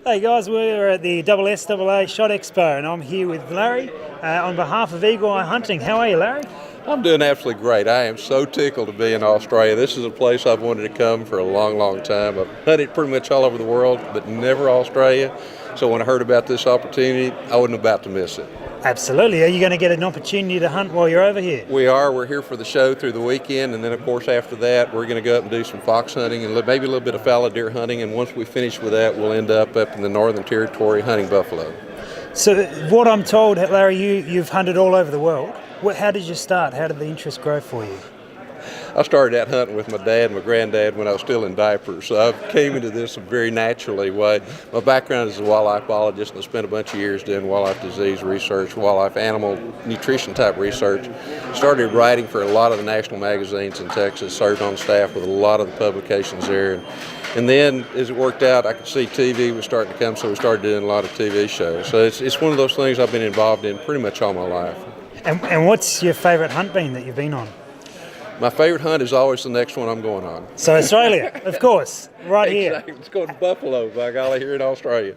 Hey guys, we're at the SSAA SHOT Expo and I'm here with Larry on behalf of Eagleye Hunting. How are you, Larry? I'm doing absolutely great. I am so tickled to be in Australia. This is a place I've wanted to come for a long, long time. I've hunted pretty much all over the world, but never Australia. So when I heard about this opportunity, I wasn't about to miss it. Absolutely. Are you going to get an opportunity to hunt while you're over here? We are. We're here for the show through the weekend, and then of course after that we're going to go up and do some fox hunting and maybe a little bit of fallow deer hunting. And once we finish with that, we'll end up in the Northern Territory hunting buffalo. So what I'm told, Larry, you've hunted all over the world. How did you start? How did the interest grow for you? I started out hunting with my dad and my granddad when I was still in diapers, so I came into this a very naturally way. My background is a wildlife biologist, and I spent a bunch of years doing wildlife disease research, wildlife animal nutrition type research. Started writing for a lot of the national magazines in Texas, served on staff with a lot of the publications there. And then, as it worked out, I could see TV was starting to come, so we started doing a lot of TV shows. So it's one of those things I've been involved in pretty much all my life. And what's your favourite hunt been that you've been on? My favorite hunt is always the next one I'm going on. So Australia, of course, right here. It's going to Buffalo, by golly, here in Australia.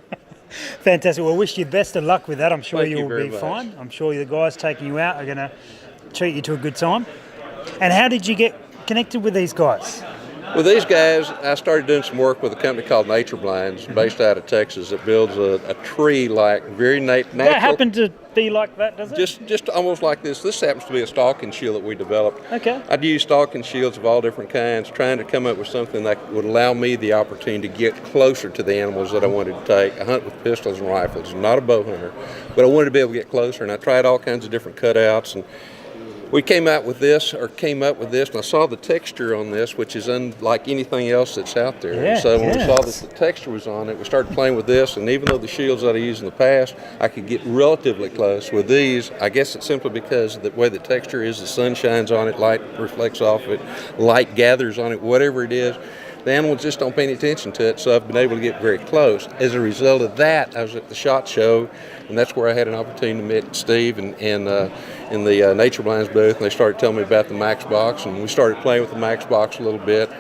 Fantastic. Well, wish you best of luck with that. I'm sure you'll be much. fine. I'm sure the guys taking you out are going to treat you to a good time. And how did you get connected with these guys? With these guys, I started doing some work with a company called Nature Blinds, based out of Texas, that builds a tree-like, very natural. That happened to be like that, does it? Just almost like this. This happens to be a stalking shield that we developed. Okay. I'd use stalking shields of all different kinds, trying to come up with something that would allow me the opportunity to get closer to the animals that I wanted to take. I hunt with pistols and rifles. I'm not a bow hunter, but I wanted to be able to get closer, and I tried all kinds of different cutouts. And we came up with this, and I saw the texture on this, which is unlike anything else that's out there. Yeah, so when we saw that the texture was on it, we started playing with this, and even though the shields that I used in the past, I could get relatively close. With these, I guess it's simply because of the way the texture is, the sun shines on it, light reflects off it, light gathers on it, whatever it is. The animals just don't pay any attention to it, so I've been able to get very close. As a result of that, I was at the SHOT Show, and that's where I had an opportunity to meet Steve in the Nature Blinds booth, and they started telling me about the Max Box, and we started playing with the Max Box a little bit,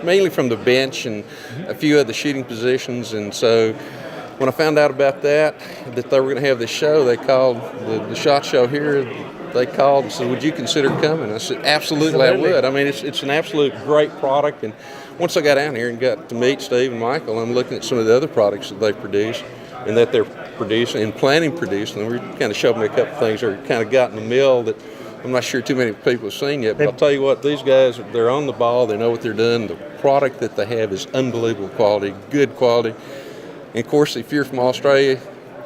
mainly from the bench and a few of the shooting positions. And so when I found out about that they were going to have this show, they called the SHOT Show here. They called and said, "Would you consider coming?" I said, absolutely. I would. I mean, it's an absolute great product. And once I got down here and got to meet Steve and Michael, I'm looking at some of the other products that they produce and that they're producing and planning to produce. And we kind of showed me a couple of things that are kind of got in the mill that I'm not sure too many people have seen yet. But I'll tell you what, these guys, they're on the ball. They know what they're doing. The product that they have is unbelievable quality, good quality. And of course, if you're from Australia,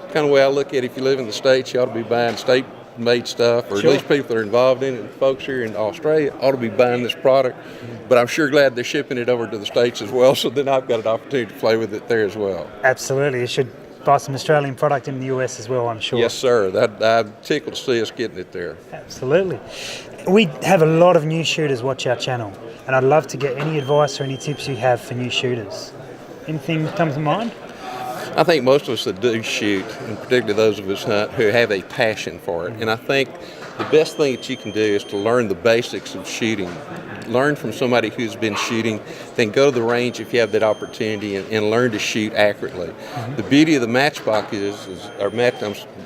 kind of the way I look at it, if you live in the States, you ought to be buying state-made stuff, or Sure. at least people that are involved in it. And folks here in Australia ought to be buying this product, but I'm sure glad they're shipping it over to the States as well, so then I've got an opportunity to play with it there as well. Absolutely. You should buy some Australian product in the US as well, I'm sure. Yes, sir. I'm tickled to see us getting it there. Absolutely. We have a lot of new shooters watch our channel, and I'd love to get any advice or any tips you have for new shooters. Anything come to mind? I think most of us that do shoot, and particularly those of us who have a passion for it, and I think the best thing that you can do is to learn the basics of shooting. Learn from somebody who's been shooting, then go to the range if you have that opportunity and learn to shoot accurately. The beauty of the matchbox is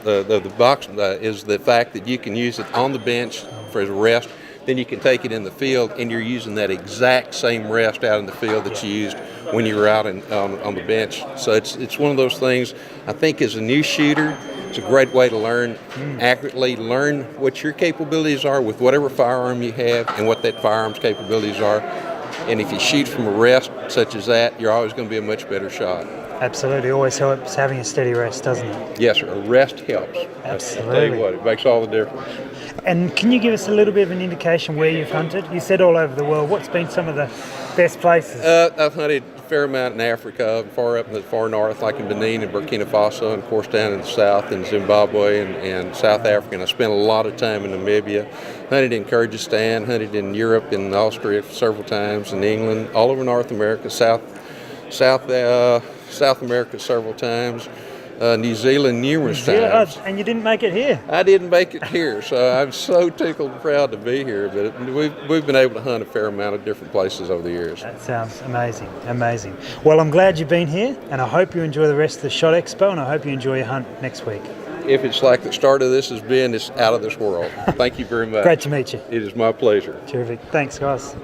the fact that you can use it on the bench for a rest. Then you can take it in the field, and you're using that exact same rest out in the field that you used when you were out on the bench. So it's one of those things, I think as a new shooter, it's a great way to learn accurately, learn what your capabilities are with whatever firearm you have and what that firearm's capabilities are. And if you shoot from a rest such as that, you're always going to be a much better shot. Absolutely. Always helps having a steady rest, doesn't it? Yes, sir. A rest helps. Absolutely. I tell you what, it makes all the difference. And can you give us a little bit of an indication where you've hunted? You said all over the world. What's been some of the best places? I've hunted a fair amount in Africa, far up in the far north, like in Benin and Burkina Faso, and of course down in the south in Zimbabwe and South Africa. And I spent a lot of time in Namibia. Hunted in Kyrgyzstan, hunted in Europe and Austria several times, in England, all over North America, South America several times. New Zealand numerous times. And you didn't make it here. I didn't make it here, so I'm so tickled and proud to be here. But we've been able to hunt a fair amount of different places over the years. That sounds amazing, amazing. Well, I'm glad you've been here, and I hope you enjoy the rest of the SHOT Expo, and I hope you enjoy your hunt next week. If it's like the start of this has been, it's out of this world. Thank you very much. Great to meet you. It is my pleasure. Terrific. Thanks, guys.